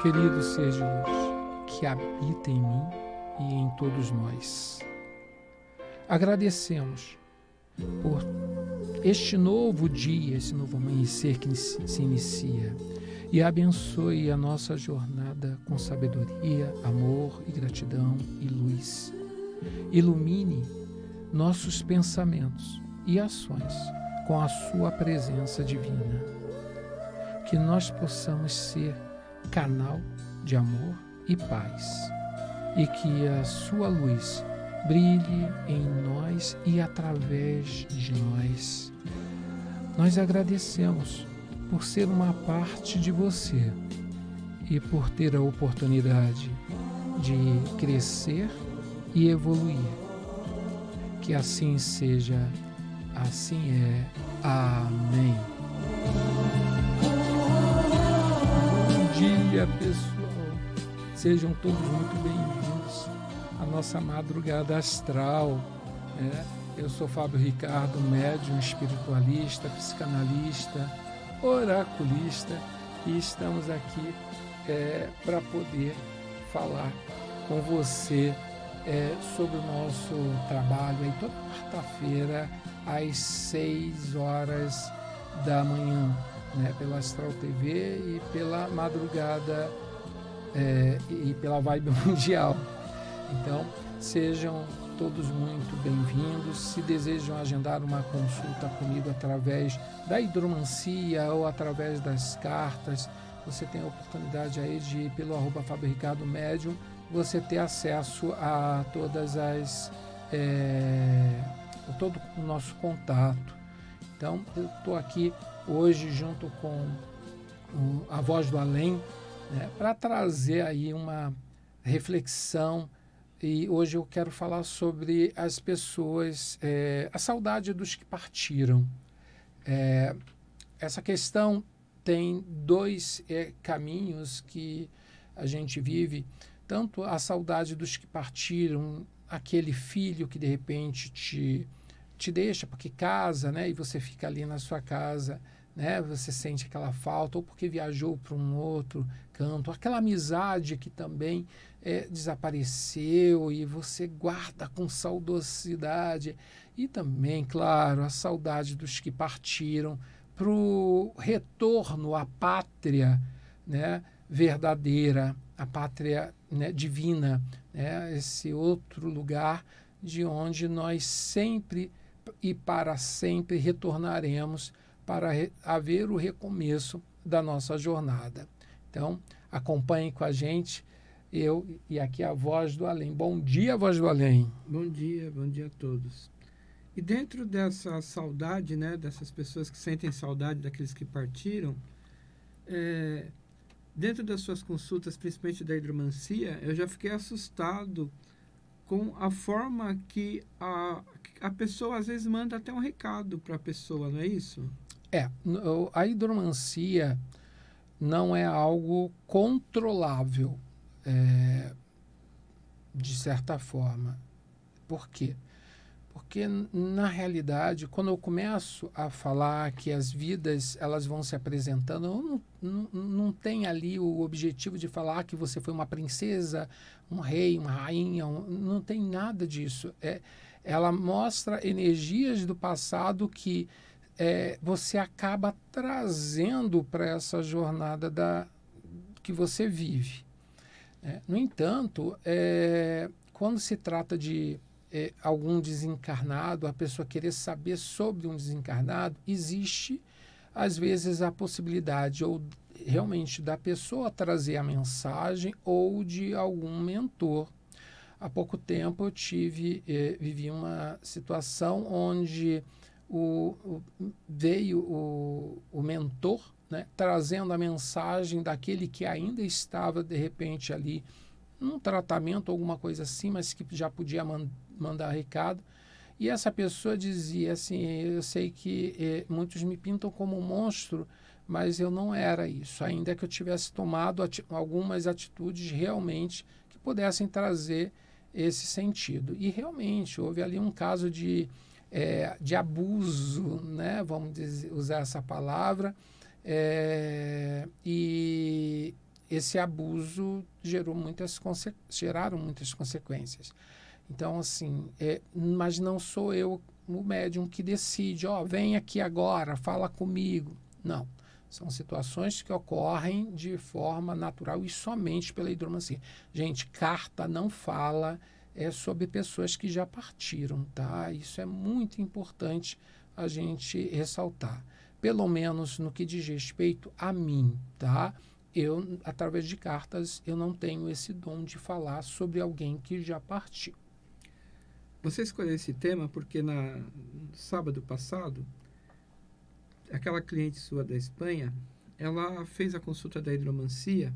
Querido ser de luz, que habita em mim e em todos nós. Agradecemos por este novo dia, esse novo amanhecer que se inicia, e abençoe a nossa jornada com sabedoria, amor e gratidão e luz. Ilumine nossos pensamentos e ações com a sua presença divina. Que nós possamos ser canal de amor e paz, e que a sua luz brilhe em nós e através de nós. Nós agradecemos por ser uma parte de você e por ter a oportunidade de crescer e evoluir. Que assim seja, assim é. Amém. Bom dia, pessoal. Sejam todos muito bem-vindos à nossa madrugada astral. Eu sou Fábio Ricardo, médium espiritualista, psicanalista, oraculista, e estamos aqui para poder falar com você sobre o nosso trabalho aí toda quarta-feira às 6 horas da manhã, pela Astral TV e pela madrugada e pela Vibe Mundial. Então, sejam todos muito bem-vindos. Se desejam agendar uma consulta comigo através da hidromancia ou através das cartas, você tem a oportunidade aí de ir pelo @FábioRicardoMédium, você ter acesso a todas as todo o nosso contato. Então, eu estou aqui hoje junto com a Voz do Além, para trazer aí uma reflexão. E hoje eu quero falar sobre as pessoas, a saudade dos que partiram. Essa questão tem dois caminhos que a gente vive, tanto a saudade dos que partiram, aquele filho que de repente te deixa porque casa, e você fica ali na sua casa, você sente aquela falta, ou porque viajou para um outro canto, aquela amizade que também desapareceu e você guarda com saudosidade, e também, claro, a saudade dos que partiram para o retorno à pátria verdadeira, a pátria divina, esse outro lugar de onde nós sempre e para sempre retornaremos para haver o recomeço da nossa jornada. Então, acompanhem com a gente, eu e aqui a Voz do Além. Bom dia, Voz do Além. Bom dia a todos. E dentro dessa saudade, dessas pessoas que sentem saudade daqueles que partiram, dentro das suas consultas, principalmente da hidromancia, eu já fiquei assustado com a forma que a pessoa às vezes manda até um recado para a pessoa, não é isso? A hidromancia não é algo controlável, de certa forma. Por quê? Porque, na realidade, quando eu começo a falar que as vidas elas vão se apresentando, eu não tem ali o objetivo de falar que você foi uma princesa, um rei, uma rainha, não tem nada disso. Ela mostra energias do passado que você acaba trazendo para essa jornada que você vive. No entanto, quando se trata de algum desencarnado, a pessoa querer saber sobre um desencarnado, existe, às vezes, a possibilidade ou realmente da pessoa trazer a mensagem ou de algum mentor. Há pouco tempo eu vivi uma situação onde veio o mentor, trazendo a mensagem daquele que ainda estava, de repente, ali num tratamento, alguma coisa assim, mas que já podia mandar recado. E essa pessoa dizia assim: eu sei que muitos me pintam como um monstro, mas eu não era isso, ainda que eu tivesse tomado algumas atitudes realmente que pudessem trazer esse sentido. E realmente houve ali um caso de abuso, vamos usar essa palavra, e esse abuso geraram muitas consequências. Então, assim, mas não sou eu o médium que decide, vem aqui agora, fala comigo. Não. São situações que ocorrem de forma natural e somente pela hidromancia. Gente, carta não fala sobre pessoas que já partiram, tá? Isso é muito importante a gente ressaltar. Pelo menos no que diz respeito a mim, tá? Eu, através de cartas, eu não tenho esse dom de falar sobre alguém que já partiu. Você escolheu esse tema porque no sábado passado, aquela cliente sua da Espanha, ela fez a consulta da hidromancia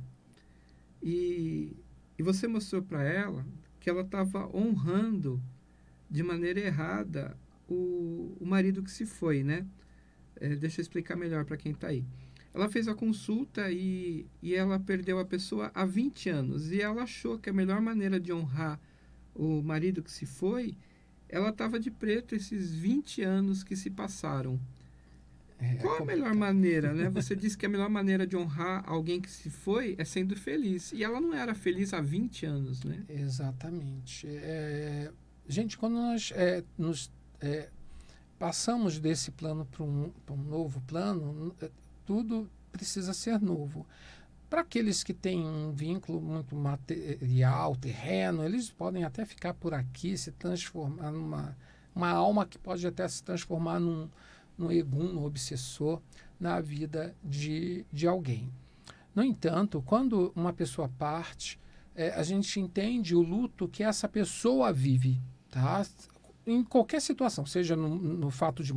e você mostrou para ela que ela estava honrando de maneira errada o marido que se foi, né? Deixa eu explicar melhor para quem está aí. Ela fez a consulta e ela perdeu a pessoa há 20 anos e ela achou que a melhor maneira de honrar o marido que se foi, ela estava de preto esses 20 anos que se passaram. Qual a melhor maneira, né? Você disse que a melhor maneira de honrar alguém que se foi é sendo feliz. E ela não era feliz há 20 anos, né? Exatamente. Gente, quando nós passamos desse plano para um novo plano, tudo precisa ser novo. Para aqueles que têm um vínculo muito material, terreno, eles podem até ficar por aqui, se transformar numa alma que pode até se transformar num egum, num obsessor na vida de alguém. No entanto, quando uma pessoa parte, a gente entende o luto que essa pessoa vive, tá? Em qualquer situação, seja no fato de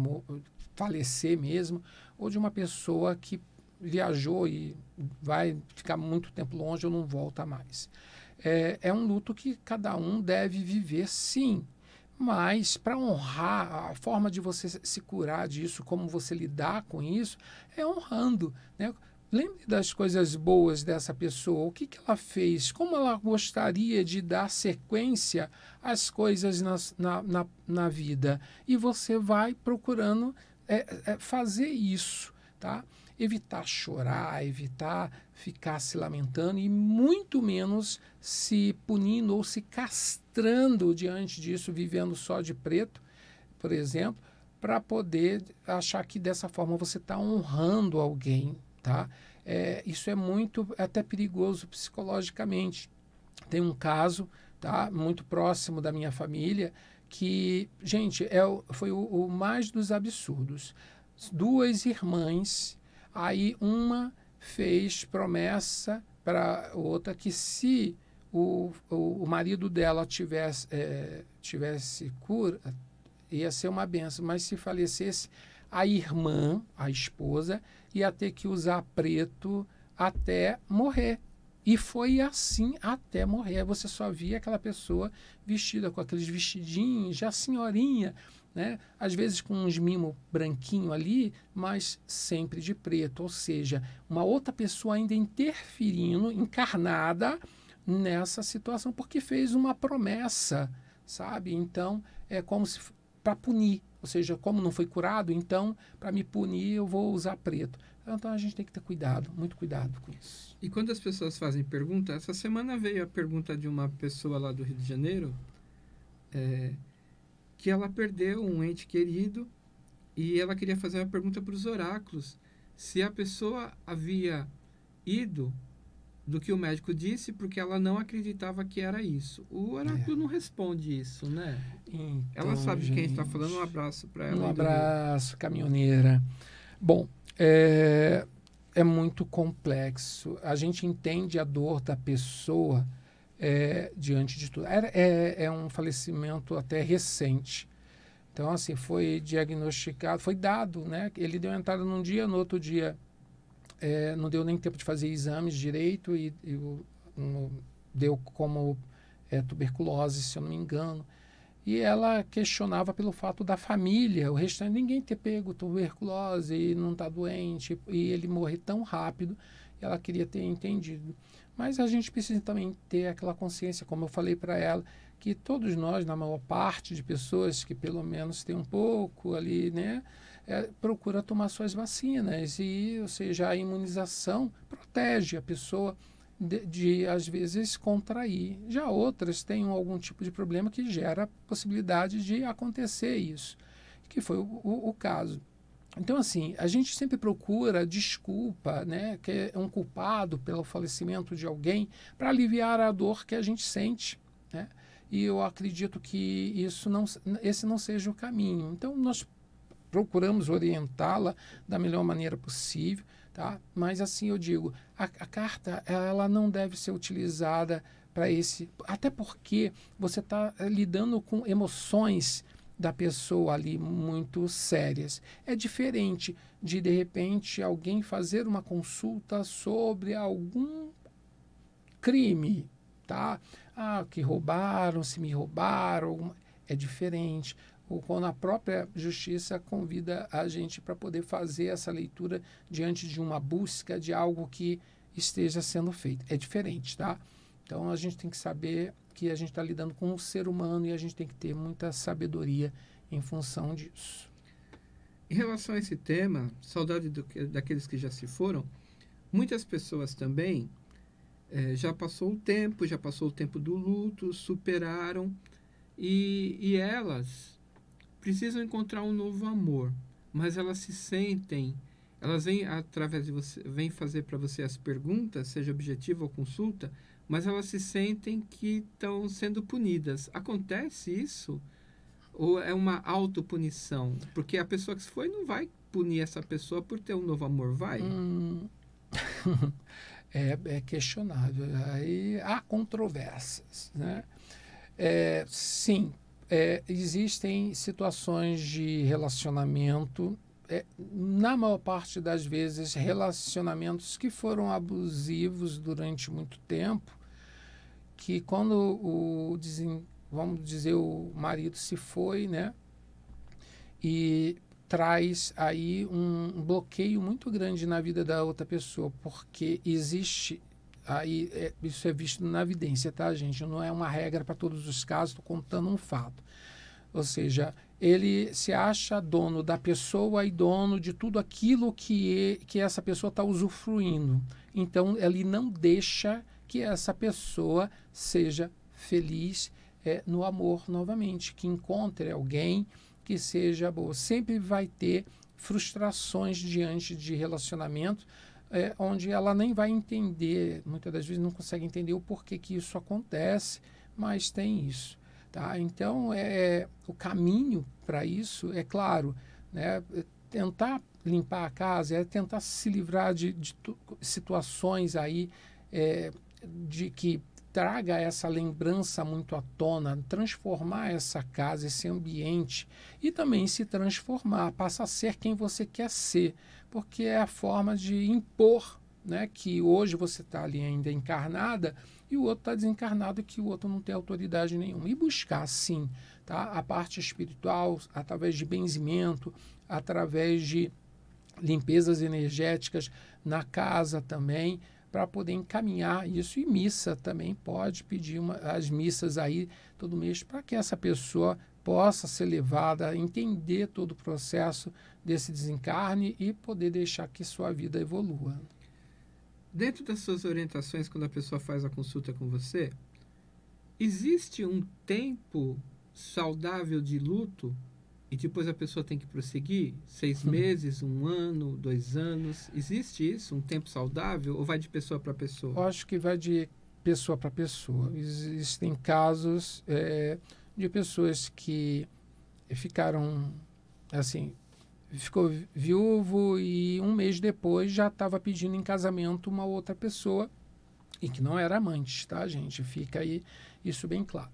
falecer mesmo, ou de uma pessoa que viajou e vai ficar muito tempo longe ou não volta mais. É um luto que cada um deve viver, sim. Mas, para honrar, a forma de você se curar disso, como você lidar com isso, é honrando, né? Lembre das coisas boas dessa pessoa, o que ela fez, como ela gostaria de dar sequência às coisas na vida. E você vai procurando fazer isso, tá? Evitar chorar, evitar ficar se lamentando e muito menos se punindo ou se castrando diante disso, vivendo só de preto, por exemplo, para poder achar que dessa forma você está honrando alguém, tá? Isso é muito até perigoso psicologicamente. Tem um caso, tá, muito próximo da minha família que, gente, foi o mais dos absurdos. 2 irmãs. Aí uma fez promessa para outra que se o marido dela tivesse cura, ia ser uma benção, mas se falecesse, a irmã, a esposa, ia ter que usar preto até morrer. E foi assim até morrer. Você só via aquela pessoa vestida com aqueles vestidinhos, já senhorinha, né? Às vezes com uns mimos branquinho ali, mas sempre de preto. Ou seja, uma outra pessoa ainda interferindo, encarnada nessa situação, porque fez uma promessa, sabe? Então, é como se para punir. Ou seja, como não foi curado, então, para me punir, eu vou usar preto. Então, a gente tem que ter cuidado, muito cuidado com isso. E quando as pessoas fazem pergunta, essa semana veio a pergunta de uma pessoa lá do Rio de Janeiro, que ela perdeu um ente querido e ela queria fazer uma pergunta para os oráculos, se a pessoa havia ido do que o médico disse, porque ela não acreditava que era isso. O oráculo não responde isso, né? Então, ela sabe de quem está falando. Um abraço para ela. Um abraço, caminhoneira. Bom, é muito complexo. A gente entende a dor da pessoa diante de tudo. É um falecimento até recente. Então, assim, foi diagnosticado, foi dado, né? Ele deu entrada num dia, no outro dia não deu nem tempo de fazer exames direito e deu como tuberculose, se eu não me engano. E ela questionava pelo fato da família, o restante, ninguém ter pego tuberculose e não estar doente, e ele morrer tão rápido, e ela queria ter entendido. Mas a gente precisa também ter aquela consciência, como eu falei para ela, que todos nós, na maior parte de pessoas que pelo menos tem um pouco ali, né, procura tomar suas vacinas, ou seja, a imunização protege a pessoa às vezes, contrair. Já outras têm algum tipo de problema que gera a possibilidade de acontecer isso, que foi o caso. Então, assim, a gente sempre procura desculpa, né, que é um culpado pelo falecimento de alguém, para aliviar a dor que a gente sente, né? E eu acredito que esse não seja o caminho. Então, nós procuramos orientá-la da melhor maneira possível, tá? Mas, assim, eu digo, a carta ela não deve ser utilizada para até porque você está lidando com emoções da pessoa ali muito sérias. É diferente de repente, alguém fazer uma consulta sobre algum crime, tá? Que roubaram, se me roubaram, é diferente. Ou quando a própria justiça convida a gente para poder fazer essa leitura diante de uma busca de algo que esteja sendo feito. É diferente, tá? Então, a gente tem que saber que a gente está lidando com um ser humano e a gente tem que ter muita sabedoria em função disso. Em relação a esse tema, saudade daqueles que já se foram, muitas pessoas também já passou o tempo do luto, superaram e elas precisam encontrar um novo amor, mas elas se sentem, elas vêm através de você, vêm fazer para você as perguntas, seja objetivo ou consulta, mas elas se sentem que estão sendo punidas. Acontece isso? Ou é uma autopunição? Porque a pessoa que se foi não vai punir essa pessoa por ter um novo amor, vai? É questionável. Aí há controvérsias, né? Sim, existem situações de relacionamento, na maior parte das vezes, relacionamentos que foram abusivos durante muito tempo, que quando vamos dizer, o marido se foi, né? E traz aí um bloqueio muito grande na vida da outra pessoa, porque existe aí, isso é visto na evidência, tá, gente? Não é uma regra para todos os casos, estou contando um fato. Ou seja, ele se acha dono da pessoa e dono de tudo aquilo que essa pessoa está usufruindo. Então, ele não deixa que essa pessoa seja feliz no amor novamente, que encontre alguém que seja boa. Sempre vai ter frustrações diante de relacionamento, onde ela nem vai entender, muitas das vezes não consegue entender o porquê que isso acontece, mas tem isso. Tá? Então, o caminho para isso, é claro, né, tentar limpar a casa, tentar se livrar de situações aí de que traga essa lembrança muito à tona, transformar essa casa, esse ambiente e também se transformar, passa a ser quem você quer ser, porque é a forma de impor, né, que hoje você está ali ainda encarnada e o outro está desencarnado, que o outro não tem autoridade nenhuma. E buscar, sim, tá, a parte espiritual, através de benzimento, através de limpezas energéticas na casa também, para poder encaminhar isso. E missa também pode pedir as missas aí todo mês para que essa pessoa possa ser levada a entender todo o processo desse desencarne e poder deixar que sua vida evolua. Dentro das suas orientações, quando a pessoa faz a consulta com você, existe um tempo saudável de luto e depois a pessoa tem que prosseguir? 6 meses, 1 ano, 2 anos? Existe isso? Um tempo saudável? Ou vai de pessoa para pessoa? Eu acho que vai de pessoa para pessoa. Existem casos de pessoas que ficaram, assim, ficou viúvo e 1 mês depois já estava pedindo em casamento uma outra pessoa e que não era amante, tá, gente? Fica aí isso bem claro.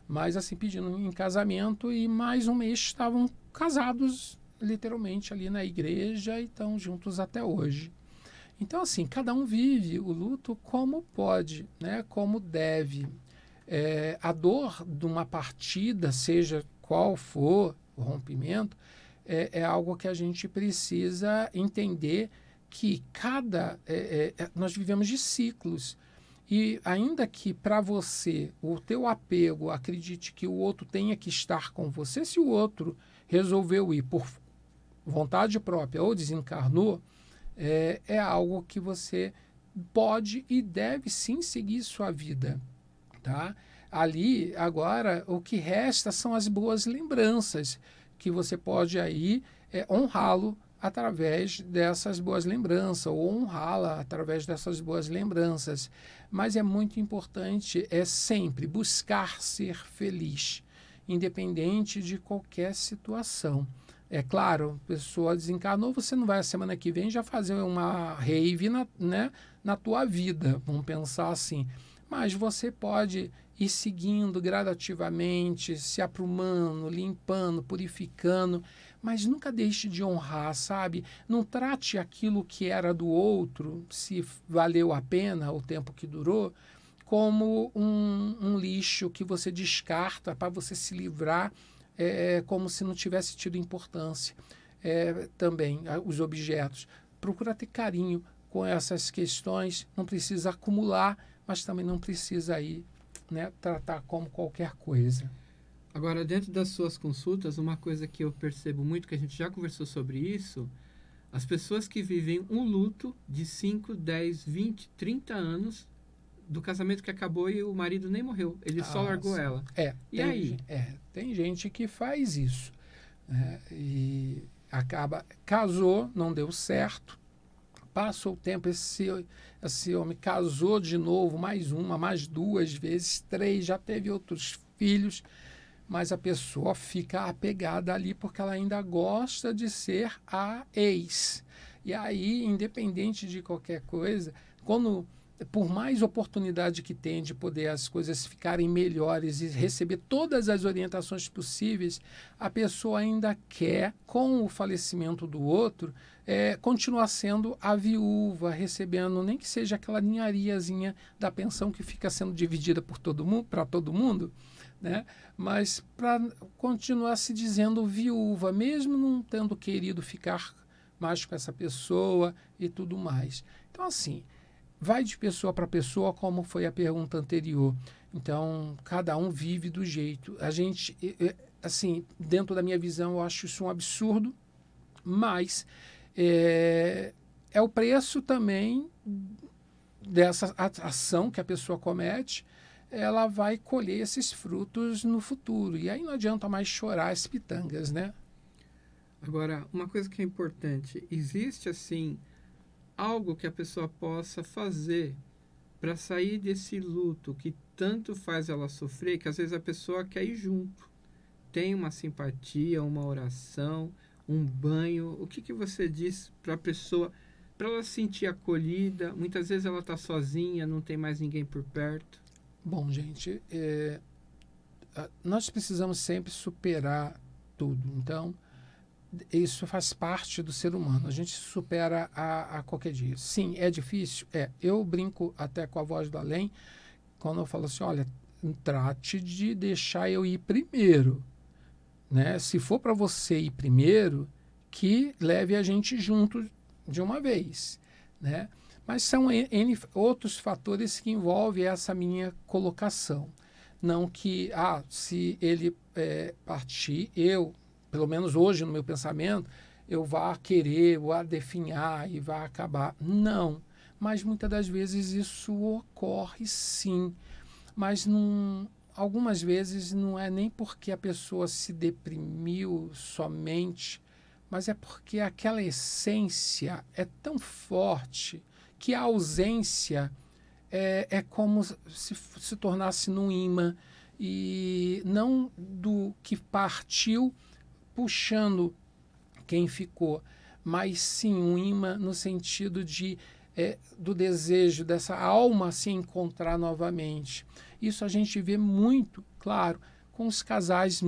Mas, assim, pedindo em casamento e mais 1 mês estavam casados, literalmente, ali na igreja e estão juntos até hoje. Então, assim, cada um vive o luto como pode, né? Como deve. A dor de uma partida, seja qual for o rompimento, é algo que a gente precisa entender que nós vivemos de ciclos. E ainda que para você, o teu apego, acredite que o outro tenha que estar com você, se o outro resolveu ir por vontade própria ou desencarnou, é algo que você pode e deve sim seguir sua vida, tá? Ali, agora, o que resta são as boas lembranças, que você pode aí honrá-lo através dessas boas lembranças, ou honrá-la através dessas boas lembranças. Mas é muito importante, sempre buscar ser feliz, independente de qualquer situação. É claro, a pessoa desencarnou, você não vai a semana que vem já fazer uma rave na tua vida, vamos pensar assim. Mas você pode ir seguindo gradativamente, se aprumando, limpando, purificando, mas nunca deixe de honrar, sabe? Não trate aquilo que era do outro, se valeu a pena o tempo que durou, como um lixo que você descarta para você se livrar, como se não tivesse tido importância. Também os objetos. Procura ter carinho com essas questões, não precisa acumular, mas também não precisa ir, tratar como qualquer coisa. Agora, dentro das suas consultas, uma coisa que eu percebo muito, que a gente já conversou sobre isso, as pessoas que vivem um luto de 5, 10, 20, 30 anos do casamento que acabou e o marido nem morreu, ele só largou sim. ela. E tem, aí? Tem gente que faz isso, e casou, não deu certo, passou o tempo, esse homem casou de novo, mais uma, mais 2 vezes, 3, já teve outros filhos, mas a pessoa fica apegada ali porque ela ainda gosta de ser a ex. E aí, independente de qualquer coisa, por mais oportunidade que tem de poder as coisas ficarem melhores e receber todas as orientações possíveis, a pessoa ainda quer, com o falecimento do outro, continuar sendo a viúva, recebendo nem que seja aquela ninhariazinha da pensão que fica sendo dividida por para todo mundo, mas para continuar se dizendo viúva, mesmo não tendo querido ficar mais com essa pessoa e tudo mais. Então, assim, vai de pessoa para pessoa, como foi a pergunta anterior. Então, cada um vive do jeito. A gente, assim, dentro da minha visão, eu acho isso um absurdo, mas é o preço também dessa ação que a pessoa comete. Ela vai colher esses frutos no futuro. E aí não adianta mais chorar as pitangas, né? Agora, uma coisa que é importante, existe, assim, algo que a pessoa possa fazer para sair desse luto que tanto faz ela sofrer, que às vezes a pessoa quer ir junto. Tem uma simpatia, uma oração, um banho. O que você diz para a pessoa, para ela se sentir acolhida? Muitas vezes ela está sozinha, não tem mais ninguém por perto. Bom, gente, nós precisamos sempre superar tudo. Então, isso faz parte do ser humano. A gente supera a qualquer dia. Sim, é difícil? Eu brinco até com a voz do além, quando eu falo assim, olha, trate de deixar eu ir primeiro. Se for para você ir primeiro, que leve a gente junto de uma vez. Mas são outros fatores que envolvem essa minha colocação. Não que, se ele partir, pelo menos hoje no meu pensamento, eu vá querer, vá definhar e vá acabar. Não. Mas muitas das vezes isso ocorre sim. Mas algumas vezes não é nem porque a pessoa se deprimiu somente, mas é porque aquela essência é tão forte que a ausência é como se tornasse num imã, e não do que partiu puxando quem ficou, mas sim um imã no sentido do desejo dessa alma se encontrar novamente. Isso a gente vê muito, claro, com os casais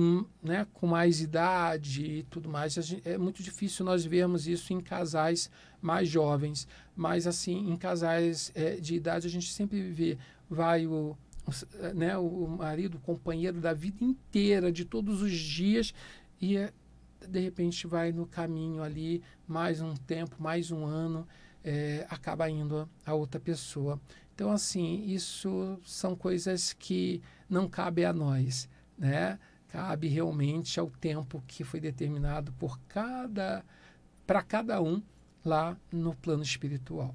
com mais idade e tudo mais. É muito difícil nós vermos isso em casais mais jovens, mas assim, em casais de idade a gente sempre vê, vai o marido, o companheiro da vida inteira, de todos os dias, e de repente vai no caminho ali, mais um tempo, mais um ano, acaba indo a outra pessoa. Então, assim, isso são coisas que não cabem a nós, Cabe realmente ao tempo que foi determinado para cada um lá no plano espiritual.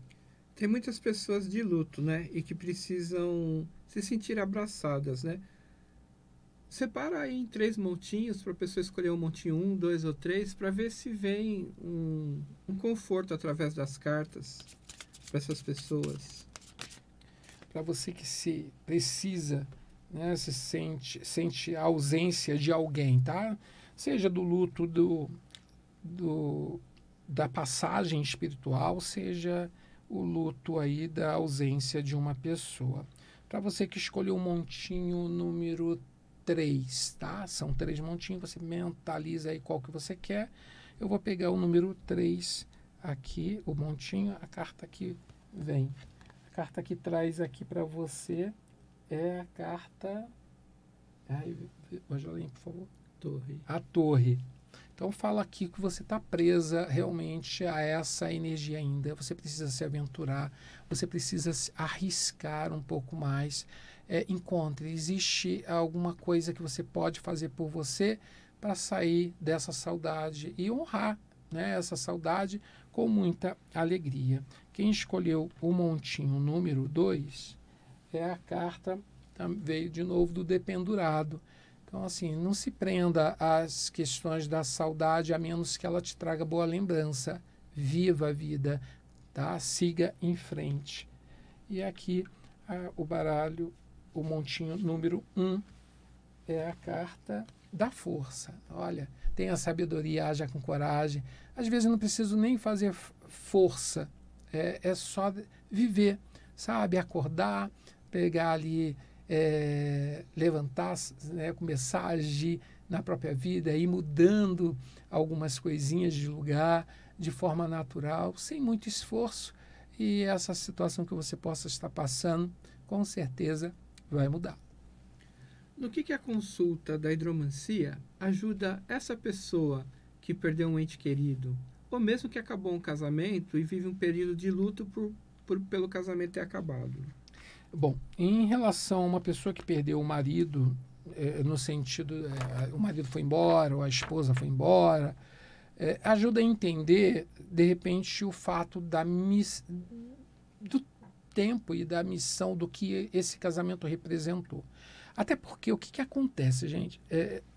Tem muitas pessoas de luto, né? E que precisam se sentir abraçadas, né? Separa aí em 3 montinhos para a pessoa escolher um montinho, 1, 2 ou 3, para ver se vem um conforto através das cartas para essas pessoas. Para você que se precisa, né, se sente a ausência de alguém, tá? Seja do luto da passagem espiritual, seja o luto aí da ausência de uma pessoa. Para você que escolheu o montinho número 3, tá? São 3 montinhos, você mentaliza aí qual que você quer. Eu vou pegar o número 3 aqui, o montinho, a carta que vem. A carta que traz aqui para você é a carta... Ai, Angelim, por favor. Torre. A torre. Então fala aqui que você está presa realmente a essa energia ainda. Você precisa se aventurar, você precisa se arriscar um pouco mais. Encontre, existe alguma coisa que você pode fazer por você para sair dessa saudade e honrar, né, essa saudade com muita alegria. Quem escolheu o montinho número 2 é a carta, veio de novo do dependurado. Então, assim, não se prenda às questões da saudade, a menos que ela te traga boa lembrança. Viva a vida, tá? Siga em frente. E aqui o baralho, o montinho número 1, é a carta da força. Olha, tenha sabedoria, haja com coragem. Às vezes não preciso nem fazer força, é só viver, sabe? Acordar, pegar ali... levantar, né, começar a agir na própria vida, ir mudando algumas coisinhas de lugar de forma natural, sem muito esforço, e essa situação que você possa estar passando, com certeza vai mudar. No que a consulta da hidromancia ajuda essa pessoa que perdeu um ente querido, ou mesmo que acabou um casamento e vive um período de luto pelo casamento ter acabado? Bom, em relação a uma pessoa que perdeu o marido, no sentido, o marido foi embora, ou a esposa foi embora, ajuda a entender, de repente, o fato do tempo e da missão do que esse casamento representou. Até porque o que acontece, gente?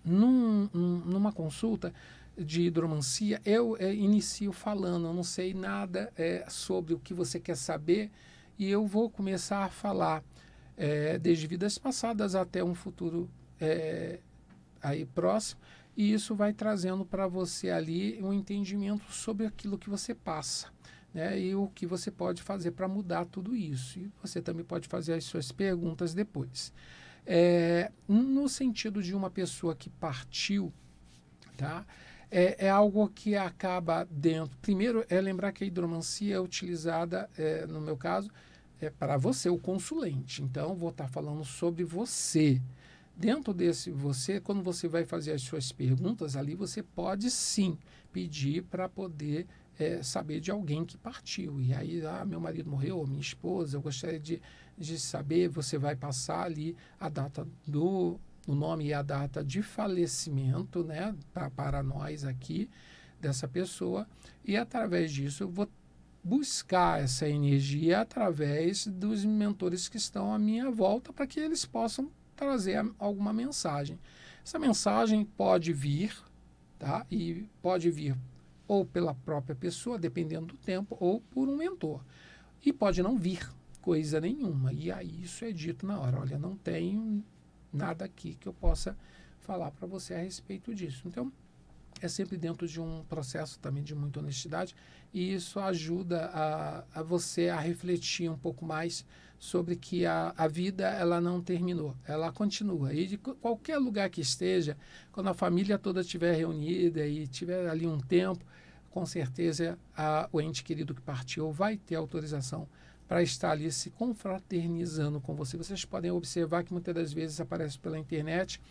Numa consulta de hidromancia, eu inicio falando, eu não sei nada sobre o que você quer saber, e eu vou começar a falar desde vidas passadas até um futuro aí próximo, e isso vai trazendo para você ali um entendimento sobre aquilo que você passa, né, e o que você pode fazer para mudar tudo isso. E você também pode fazer as suas perguntas depois. No sentido de uma pessoa que partiu, tá? É algo que acaba dentro. Primeiro, lembrar que a hidromancia é utilizada, no meu caso, para você, o consulente. Então, vou estar falando sobre você. Dentro desse você, quando você vai fazer as suas perguntas ali, você pode sim pedir para poder saber de alguém que partiu. E aí, meu marido morreu, ou minha esposa, eu gostaria de saber. Você vai passar ali a data o nome e a data de falecimento, né, para nós aqui, dessa pessoa. E através disso eu vou buscar essa energia através dos mentores que estão à minha volta, para que eles possam trazer alguma mensagem. Essa mensagem pode vir, tá? E pode vir ou pela própria pessoa, dependendo do tempo, ou por um mentor. E pode não vir coisa nenhuma. E aí isso é dito na hora. Olha, não tenho nada aqui que eu possa falar para você a respeito disso. Então, é sempre dentro de um processo também de muita honestidade, e isso ajuda a você a refletir um pouco mais sobre que a vida ela não terminou, ela continua. E de qualquer lugar que esteja, quando a família toda estiver reunida e tiver ali um tempo, com certeza o ente querido que partiu vai ter autorização para estar ali se confraternizando com você. Vocês podem observar que muitas das vezes aparece pela internet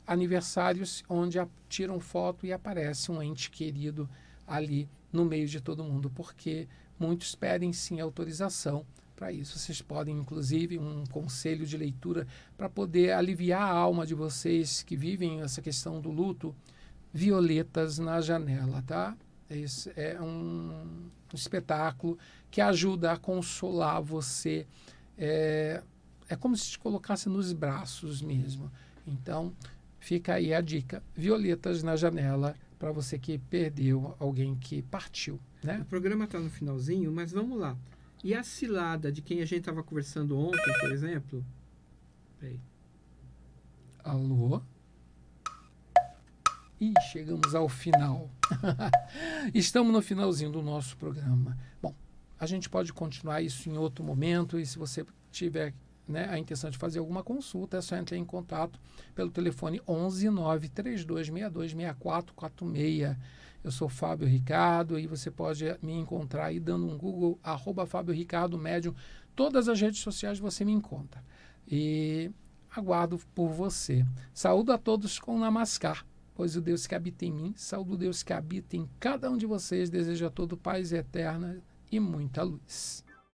aniversários onde tiram foto e aparece um ente querido ali no meio de todo mundo, porque muitos pedem sim autorização para isso. Vocês podem, inclusive, um conselho de leitura para poder aliviar a alma de vocês que vivem essa questão do luto, violetas na janela, tá? Isso é um espetáculo que ajuda a consolar você. É como se te colocasse nos braços mesmo. Então, fica aí a dica. Violetas na Janela, para você que perdeu alguém que partiu. Né? O programa está no finalzinho, mas vamos lá. E a cilada de quem a gente estava conversando ontem, por exemplo? Peraí. Alô? E chegamos ao final. Estamos no finalzinho do nosso programa. Bom, a gente pode continuar isso em outro momento, e se você tiver, né, a intenção de fazer alguma consulta, é só entrar em contato pelo telefone 11 93262 6446. Eu sou Fábio Ricardo e você pode me encontrar aí dando um Google, @Fábio Ricardo Médium. Todas as redes sociais você me encontra. E aguardo por você. Saúdo a todos com Namaskar, pois o Deus que habita em mim, saúdo o Deus que habita em cada um de vocês, desejo a todo paz eterna e muita luz.